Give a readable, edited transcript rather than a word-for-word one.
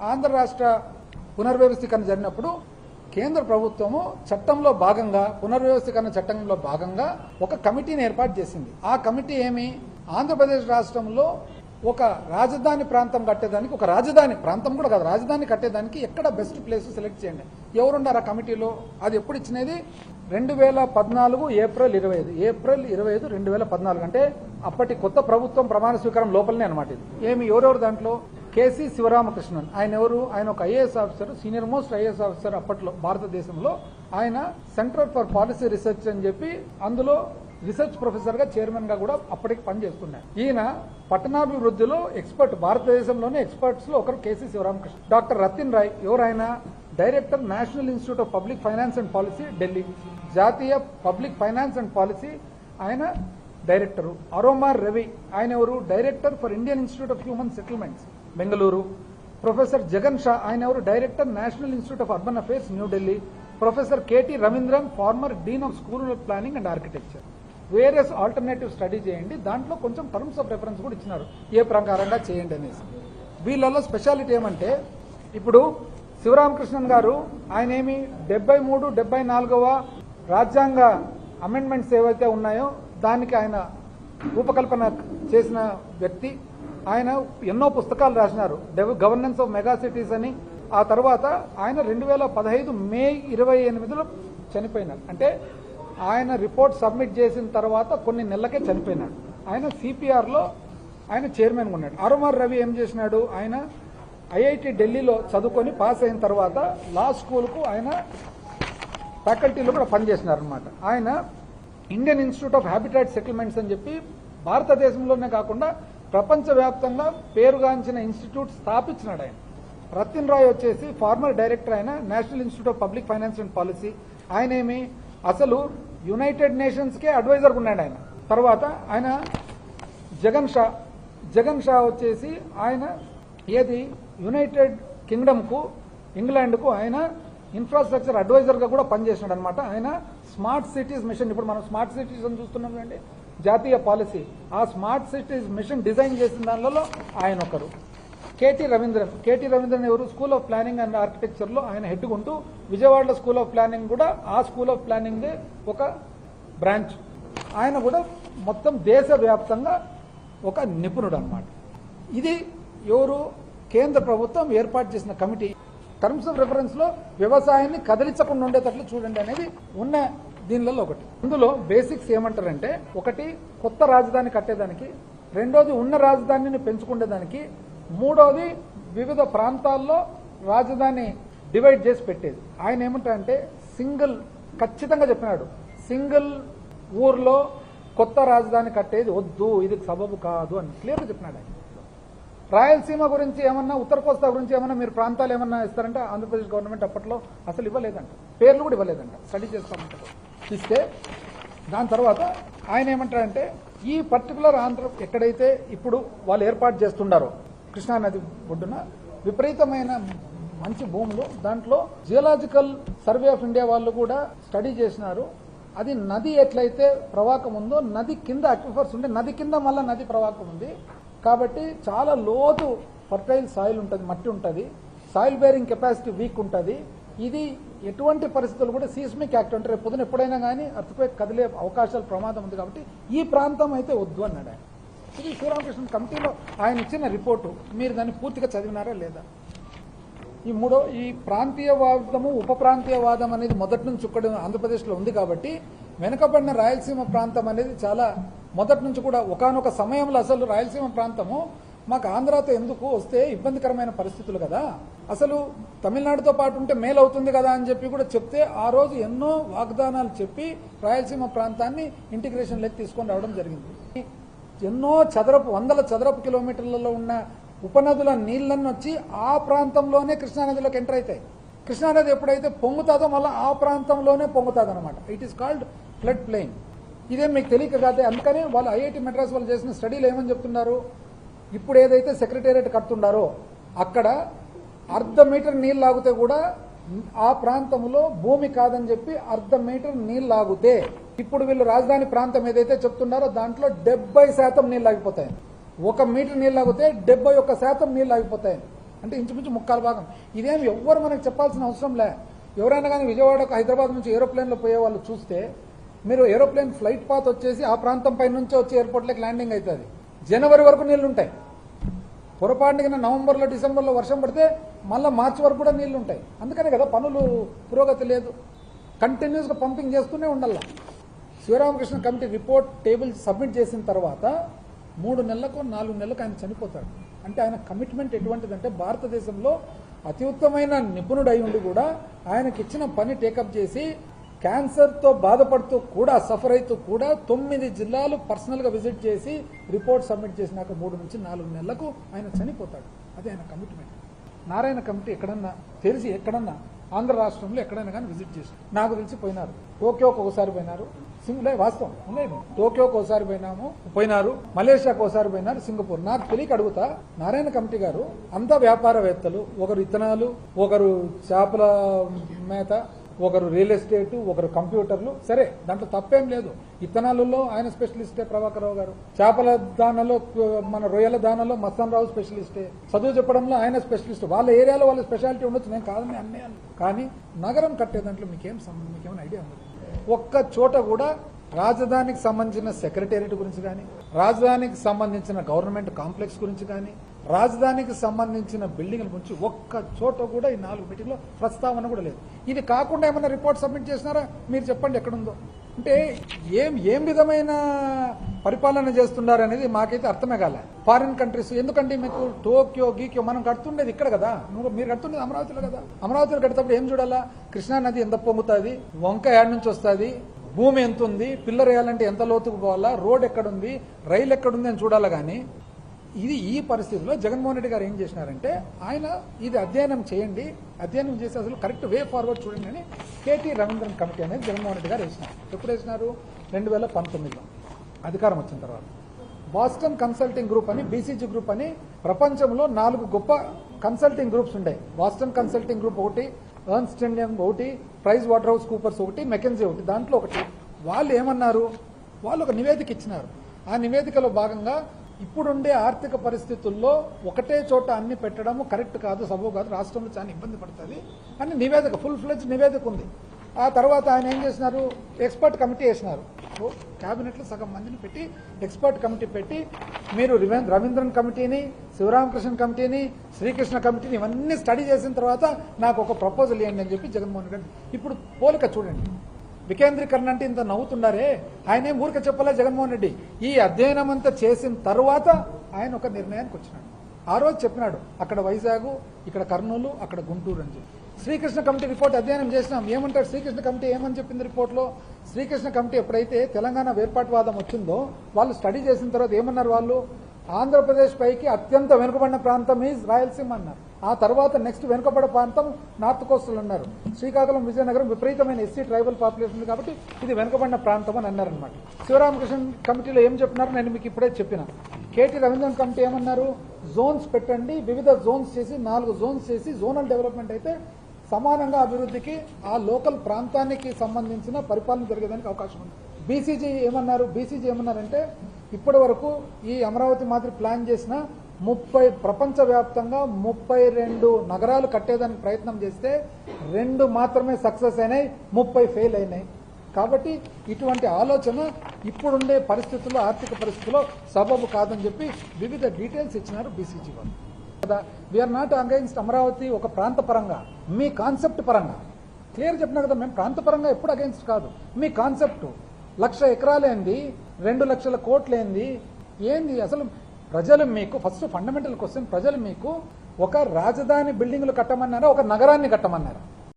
ఆంధ్ర రాష్ట్ర పునర్వ్యవస్థీకరణ జరిగినప్పుడు కేంద్ర ప్రభుత్వము చట్టంలో భాగంగా పునర్వ్యవస్థీకరణ చట్టంలో భాగంగా ఒక కమిటీని ఏర్పాటు చేసింది. ఆ కమిటీ ఏమి, ఆంధ్రప్రదేశ్ రాష్ట్రంలో ఒక రాజధాని ప్రాంతం కట్టేదానికి, ఒక రాజధాని ప్రాంతం కూడా కాదు, రాజధాని కట్టేదానికి ఎక్కడ బెస్ట్ ప్లేస్ సెలెక్ట్ చేయండి. ఎవరున్నారు ఆ కమిటీలో? అది ఎప్పుడు ఇచ్చినది? 2014 ఏప్రిల్ 25 2014. అంటే అప్పటి కొత్త ప్రభుత్వం ప్రమాణ స్వీకారం లోపలనే అనమాట ఇది. ఎవరెవరు దాంట్లో? కేసీ శివరామకృష్ణన్. ఆయన ఎవరు? ఆయన ఒక IAS officer, senior most IAS officer అప్పట్లో భారతదేశంలో. ఆయన సెంటర్ ఫర్ పాలసీ రీసెర్చ్ అని చెప్పి అందులో రీసెర్చ్ ప్రొఫెసర్ గా చైర్మన్ గా కూడా అప్పటికి పనిచేస్తున్నాడు. ఈయన పట్టణాభివృద్ధిలో ఎక్స్పర్ట్, భారతదేశంలోనే ఎక్స్పర్ట్స్ లో ఒకరు కేసీ శివరామకృష్ణ. డాక్టర్ రతిన్ రాయ్ ఎవరైనా? Director national institute of public finance and policy Delhi, జాతీయ పబ్లిక్ ఫైనాన్స్ అండ్ పాలసీ ఆయన డైరెక్టరు. అరోమార్ రవి ఆయన ఎవరు? Director for Indian institute of human settlements Bengaluru. Professor Jagan Shah ఆయన ఎవరు? Director national institute of urban affairs New Delhi. Professor KT Ravindran farmer dean of school of planning and architecture. Various alternative study చేయండి, దాంట్లో కొంచెం terms of reference కూడా ఇచ్చినారు, ఏ ప్రకారంగా చేయండి అనేసి. వీళ్ళలో స్పెషాలిటీ ఏమంటే, ఇప్పుడు శివరామకృష్ణన్ గారు ఆయన ఏమి 73, 74వ రాజ్యాంగ అమెండ్మెంట్స్ ఏవైతే ఉన్నాయో దానికి ఆయన రూపకల్పన చేసిన వ్యక్తి. ఆయన ఎన్నో పుస్తకాలు రాసినారు, గవర్నెన్స్ ఆఫ్ మెగా సిటీస్ అని. ఆ తర్వాత ఆయన 2015 మే 28లో చనిపోయినారు. అంటే ఆయన రిపోర్ట్ సబ్మిట్ చేసిన తర్వాత కొన్ని నెలలకే చనిపోయినాడు. ఆయన సిపిఆర్లో ఆయన చైర్మన్గా ఉన్నాడు. అరోమార్ రవి ఏం చేసినాడు? ఆయన ఐఐటి ఢిల్లీలో చదువుకొని పాస్ అయిన తర్వాత లా స్కూల్కు ఆయన ఫ్యాకల్టీలో కూడా పనిచేసినారు అనమాట. ఆయన Indian institute of habitat settlements అని చెప్పి భారతదేశంలోనే కాకుండా ప్రపంచవ్యాప్తంగా పేరుగాంచిన ఇన్స్టిట్యూట్ స్థాపించినాడు ఆయన. రతిన్ రాయ్ వచ్చేసి ఫార్మర్ డైరెక్టర్, ఆయన national institute of public finance and policy. ఆయన ఏమి అసలు యునైటెడ్ నేషన్స్కే అడ్వైజర్గా ఉన్నాడు ఆయన. తర్వాత ఆయన జగన్ షా వచ్చేసి ఆయన యునైటెడ్ కింగ్డమ్కు, ఇంగ్లాండ్కు ఆయన ఇన్ఫ్రాస్ట్రక్చర్ అడ్వైజర్గా కూడా పనిచేసినాడు అనమాట. ఆయన స్మార్ట్ సిటీస్ మిషన్, ఇప్పుడు మనం స్మార్ట్ సిటీస్ అని చూస్తున్నాం అండి, జాతీయ పాలసీ. ఆ స్మార్ట్ సిటీస్ మిషన్ డిజైన్ చేసిన దానిలో ఆయన ఒకరు. కేటీ రవీంద్రన్ ఎవరు? స్కూల్ ఆఫ్ ప్లానింగ్ అండ్ ఆర్కిటెక్చర్లో ఆయన హెడ్ ఉంటూ విజయవాడలో స్కూల్ ఆఫ్ ప్లానింగ్ కూడా ఆ స్కూల్ ఆఫ్ ప్లానింగ్ ఒక బ్రాంచ్. ఆయన కూడా మొత్తం దేశవ్యాప్తంగా ఒక నిపుణుడు అనమాట. ఇది ఎవరు? కేంద్ర ప్రభుత్వం ఏర్పాటు చేసిన కమిటీ. టర్మ్స్ ఆఫ్ రెఫరెన్స్ లో వ్యవసాయాన్ని కదిలించకుండా ఉండేటట్లు చూడండి అనేది ఉన్న దీనిలో ఒకటి. అందులో బేసిక్స్ ఏమంటారంటే, ఒకటి కొత్త రాజధాని కట్టేదానికి, రెండోది ఉన్న రాజధానిని పెంచుకునేదానికి, మూడోది వివిధ ప్రాంతాల్లో రాజధాని డివైడ్ చేసి పెట్టేది. ఆయన ఏమంటారంటే సింగిల్, ఖచ్చితంగా చెప్పినాడు, సింగిల్ ఊర్లో కొత్త రాజధాని కట్టేది వద్దు, ఇది సబబు కాదు అని క్లియర్గా చెప్పినాడు ఆయన. రాయలసీమ గురించి ఏమన్నా, ఉత్తర కోస్తా గురించి ఏమన్నా మీరు ప్రాంతాలు ఏమన్నా ఇస్తారంటే ఆంధ్రప్రదేశ్ గవర్నమెంట్ అప్పట్లో అసలు ఇవ్వలేదంట, పేర్లు కూడా ఇవ్వలేదంట, స్టడీ చేస్తామంటారు. ఇస్తే దాని తర్వాత ఆయన ఏమంటారంటే ఈ పర్టికులర్ ఆంధ్ర ఎక్కడైతే ఇప్పుడు వాళ్ళు ఏర్పాటు చేస్తుండారో కృష్ణానది ఒడ్డున విపరీతమైన మంచి భూములు, దాంట్లో జియోలాజికల్ సర్వే ఆఫ్ ఇండియా వాళ్ళు కూడా స్టడీ చేసినారు. అది నది ఎట్లయితే ప్రవాహం ఉందో నది కింద అక్విఫర్స్ ఉంటే నది కింద మళ్ళీ నది ప్రవాహం ఉంది కాబట్టి చాలా లోతు ఫర్టైల్ సాయిల్ ఉంటుంది, మట్టి ఉంటుంది, సాయిల్ బేరింగ్ కెపాసిటీ వీక్ ఉంటుంది. ఇది ఎటువంటి పరిస్థితులు కూడా సీస్మిక్ యాక్ట్ అంటే రేపు పొద్దున ఎప్పుడైనా కానీ అర్త్క్వేక్ కదిలే అవకాశాలు ప్రమాదం ఉంది కాబట్టి ఈ ప్రాంతం అయితే వద్దు అన్నాడు ఆయన. ఇది శ్రీరామకృష్ణ కమిటీలో ఆయన ఇచ్చిన రిపోర్టు. మీరు దాన్ని పూర్తిగా చదివినారా లేదా? ఈ ప్రాంతీయవాదము ఉప ప్రాంతీయవాదం అనేది మొదటి నుంచి ఇక్కడ ఆంధ్రప్రదేశ్లో ఉంది కాబట్టి వెనుకబడిన రాయలసీమ ప్రాంతం అనేది చాలా మొదటి నుంచి కూడా ఒకానొక సమయంలో అసలు రాయలసీమ ప్రాంతము మాకు ఆంధ్రాతో ఎందుకు వస్తే ఇబ్బందికరమైన పరిస్థితులు కదా, అసలు తమిళనాడుతో పాటు ఉంటే మేలు అవుతుంది కదా అని చెప్పి కూడా చెప్తే ఆ రోజు ఎన్నో వాగ్దానాలు చెప్పి రాయలసీమ ప్రాంతాన్ని ఇంటిగ్రేషన్ లెక్క తీసుకొని రావడం జరిగింది. ఎన్నో వందల చదరపు కిలోమీటర్లలో ఉన్న ఉపనదుల నీళ్లన్నీ వచ్చి ఆ ప్రాంతంలోనే కృష్ణానదిలోకి ఎంటర్ అవుతాయి. కృష్ణానది ఎప్పుడైతే పొంగుతాదో మళ్ళీ ఆ ప్రాంతంలోనే పొంగుతుంది అనమాట. It is called flood plain. ఇదేం మీకు తెలియక కాదే. అందుకని వాళ్ళు ఐఐటి మెడ్రాస్ వాళ్ళు చేసిన స్టడీలు ఏమని చెప్తున్నారు, ఇప్పుడు ఏదైతే సెక్రటేరియట్ కడుతుండారో అక్కడ 1/2 మీటర్ నీళ్ళు లాగితే కూడా ఆ ప్రాంతంలో భూమి కాదని చెప్పి 1/2 మీటర్ నీళ్ళు లాగితే ఇప్పుడు వీళ్ళు రాజధాని ప్రాంతం ఏదైతే చెప్తున్నారో దాంట్లో 70% నీళ్ళు ఆగిపోతాయి. 1 మీటర్ నీళ్ళు ఆగితే 71% నీళ్ళు ఆగిపోతాయి. అంటే ఇంచుమించు ముక్కాలు భాగం. ఇదేమి ఎవ్వరు మనకు చెప్పాల్సిన అవసరం లే. ఎవరైనా కానీ విజయవాడకు హైదరాబాద్ నుంచి ఏరోప్లేన్లో పోయే వాళ్ళు చూస్తే మీరు ఏరోప్లేన్ ఫ్లైట్ పాత్ వచ్చేసి ఆ ప్రాంతం పై నుంచి వచ్చి ఎయిర్పోర్ట్లోకి ల్యాండింగ్ అవుతుంది. జనవరి వరకు నీళ్లుంటాయి. పొరపాటున నవంబర్లో డిసెంబర్లో వర్షం పడితే మళ్ళీ మార్చి వరకు కూడా నీళ్లుంటాయి. అందుకనే కదా పనులు పురోగతి లేదు. కంటిన్యూస్గా పంపింగ్ చేస్తూనే ఉండాల. Sivaramakrishna committee report table submit చేసిన తర్వాత 3 నెలలకు 4 నెలలకు ఆయన చనిపోతాడు. అంటే ఆయన కమిట్మెంట్ ఎటువంటిదంటే భారతదేశంలో అతి ఉత్తమైన నిపుణుడు అయి ఉండి కూడా ఆయనకి ఇచ్చిన పని టేకప్ చేసి క్యాన్సర్తో బాధపడుతూ కూడా సఫర్ అవుతూ కూడా 9 జిల్లాలు పర్సనల్గా విజిట్ చేసి రిపోర్ట్ సబ్మిట్ చేసినాక 3 నుంచి 4 నెలలకు ఆయన చనిపోతాడు. అదే ఆయన కమిట్మెంట్. నారాయణ కమిటీ ఎక్కడన్నా తెలిసి ఎక్కడన్నా ఆంధ్ర రాష్ట్రంలో ఎక్కడైనా కానీ విజిట్ చేసి నాకు తెలిసి పోయినారు. టోక్యోకి ఒకసారి పోయినారు. వాస్తవం ఉండేది. టోక్యోకి ఒకసారి పోయినారు. మలేషియాకి ఒకసారి పోయినారు. సింగపూర్. నాకు తెలియక అడుగుతా, నారాయణ కమిటీ గారు అంతా వ్యాపారవేత్తలు, ఒకరు ఇత్తనాలు, ఒకరు చేపల మేత, ఒకరు రియల్ ఎస్టేట్, ఒకరు కంప్యూటర్లు. సరే, దాంట్లో తప్పేం లేదు. ఇత్తనాలలో ఆయన స్పెషలిస్టే ప్రభాకర్ రావు గారు, చేపల దానాలో మన రొయ్యల దానాలో మస్తాన్ రావు స్పెషలిస్టే, చదువు చెప్పడంలో ఆయన స్పెషలిస్ట్. వాళ్ళ ఏరియాలో వాళ్ళ స్పెషాలిటీ ఉండొచ్చు, నేను కాదని అన్నీ. కానీ నగరం కట్టే దాంట్లో మీకేమైనా ఐడియా ఉంది? ఒక్క చోట కూడా రాజధానికి సంబంధించిన సెక్రటేరియట్ గురించి కానీ, రాజధానికి సంబంధించిన గవర్నమెంట్ కాంప్లెక్స్ గురించి కానీ, రాజధానికి సంబంధించిన బిల్డింగ్ల గురించి ఒక్క చోట కూడా ఈ 4 మీటింగ్లో ప్రస్తావన కూడా లేదు. ఇది కాకుండా ఏమైనా రిపోర్ట్ సబ్మిట్ చేసినారా? మీరు చెప్పండి ఎక్కడుందో. అంటే ఏం విధమైన పరిపాలన చేస్తున్నారు అనేది మాకైతే అర్థమే కాలే. ఫారిన్ కంట్రీస్ ఎందుకంటే మీకు టోక్యో గీక్యో మనం కడుతుండేది ఇక్కడ కదా, మీరు కడుతుండేది అమరావతిలో కదా. అమరావతిలో కడేటప్పుడు ఏం చూడాలా? కృష్ణా నది ఎంత పొంగుతుంది, వంక ఏడు నుంచి వస్తుంది, భూమి ఎంత ఉంది, పిల్లర్ వేయాలంటే ఎంత లోతుకు పోవాలా, రోడ్ ఎక్కడుంది, రైలు ఎక్కడుంది అని చూడాలా. కానీ ఈ పరిస్థితిలో జగన్మోహన్ రెడ్డి గారు ఏం చేసినారంటే ఆయన ఇది అధ్యయనం చేయండి, అధ్యయనం చేసి అసలు కరెక్ట్ వే ఫార్వర్డ్ చూడండి అని కేటీ రవీంద్రన్ కమిటీ అనేది జగన్మోహన్ రెడ్డి గారు వేసినారు. ఎప్పుడు వేసినారు? 2019లో అధికారం వచ్చిన తర్వాత. బాస్టన్ కన్సల్టింగ్ గ్రూప్ అని, బీసీజీ గ్రూప్ అని ప్రపంచంలో 4 గొప్ప కన్సల్టింగ్ గ్రూప్స్ ఉండే. బాస్టన్ కన్సల్టింగ్ గ్రూప్ ఒకటి, ఎర్న్స్ట్ అండ్ యంగ్ ఒకటి, ప్రైస్ వాటర్ హౌస్ కూపర్స్ ఒకటి, మెకెన్జీ ఒకటి. దాంట్లో ఒకటి వాళ్ళు ఏమన్నారు? వాళ్ళు ఒక నివేదిక ఇచ్చినారు. ఆ నివేదికలో భాగంగా ఇప్పుడుండే ఆర్థిక పరిస్థితుల్లో ఒకటే చోట అన్ని పెట్టడం కరెక్ట్ కాదు, సబబు కాదు, రాష్ట్రంలో చాలా ఇబ్బంది పడుతుంది అని నివేదిక, ఫుల్ ఫ్లెడ్జ్ నివేదిక ఉంది. ఆ తర్వాత ఆయన ఏం చేసినారు? ఎక్స్పర్ట్ కమిటీ వేసినారు. క్యాబినెట్లో సగం మందిని పెట్టి ఎక్స్పర్ట్ కమిటీ పెట్టి మీరు రవీంద్రన్ కమిటీని, శివరామకృష్ణ కమిటీని, శ్రీకృష్ణ కమిటీని ఇవన్నీ స్టడీ చేసిన తర్వాత నాకు ఒక ప్రపోజల్ ఇవ్వండి అని చెప్పి జగన్మోహన్ రెడ్డి. ఇప్పుడు పోలిక చూడండి. వికేంద్రీకరణ అంటే ఇంత నవ్వుతున్నారే, ఆయనేం ఊరిక చెప్పలే జగన్మోహన్ రెడ్డి. ఈ అధ్యయనం అంతా చేసిన తర్వాత ఆయన ఒక నిర్ణయానికి వచ్చినాడు. ఆ రోజు చెప్పినాడు అక్కడ వైజాగ్, ఇక్కడ కర్నూలు, అక్కడ గుంటూరు అని చెప్పి. శ్రీకృష్ణ కమిటీ రిపోర్ట్ అధ్యయనం చేసినాం. ఏమంటారు శ్రీకృష్ణ కమిటీ ఏమని చెప్పింది రిపోర్ట్లో? శ్రీకృష్ణ కమిటీ ఎప్పుడైతే తెలంగాణ వేర్పాటువాదం వచ్చిందో వాళ్ళు స్టడీ చేసిన తర్వాత ఏమన్నారు? వాళ్ళు ఆంధ్రప్రదేశ్ పైకి అత్యంత వెనుకబడిన ప్రాంతం ఈజ్ రాయలసీమ అన్నారు. ఆ తర్వాత నెక్స్ట్ వెనుకబడ ప్రాంతం నార్త్ కోస్టల్ అన్నారు. శ్రీకాకుళం, విజయనగరం విపరీతమైన ఎస్సీ ట్రైబల్ పాపులేషన్ ఉంది కాబట్టి ఇది వెనుకబడిన ప్రాంతం అని అన్నారనమాట. శివరామకృష్ణ కమిటీలో ఏం చెప్పినారు నేను మీకు ఇప్పుడే చెప్పిన. కేటీ రవీంద్రన్ కమిటీ ఏమన్నారు? జోన్స్ పెట్టండి, వివిధ జోన్స్ చేసి 4 జోన్స్ చేసి జోనల్ డెవలప్మెంట్ అయితే సమానంగా అభివృద్ధికి ఆ లోకల్ ప్రాంతానికి సంబంధించిన పరిపాలన జరిగేదానికి అవకాశం ఉంది. బీసీజీ ఏమన్నారంటే ఇప్పటి వరకు ఈ అమరావతి మాదిరి ప్లాన్ చేసిన 30 ప్రపంచవ్యాప్తంగా 32 నగరాలు కట్టేదానికి ప్రయత్నం చేస్తే 2 మాత్రమే సక్సెస్ అయినాయి, 30 ఫెయిల్ అయినాయి. కాబట్టి ఇటువంటి ఆలోచన ఇప్పుడుండే పరిస్థితుల్లో, ఆర్థిక పరిస్థితుల్లో సబబు కాదని చెప్పి వివిధ డీటెయిల్స్ ఇచ్చినారు బీసీజీ వాళ్ళు. కదా, వీఆర్ నాట్ అగైన్స్ట్ అమరావతి ఒక ప్రాంత పరంగా, మీ కాన్సెప్ట్ పరంగా క్లియర్ చెప్పినా కదా. మేము ప్రాంత పరంగా ఎప్పుడు అగైన్స్ట్ కాదు. మీ కాన్సెప్ట్ 1,00,000 ఎకరాలేంది, 2 లక్షల కోట్లేంది, ఏంది అసలు? ప్రజలు మీకు ఫస్ట్ ఫండమెంటల్ క్వశ్చన్, ప్రజలు మీకు ఒక రాజధాని బిల్డింగ్లు కట్టమన్నారా, ఒక నగరాన్ని కట్టమన్నారా?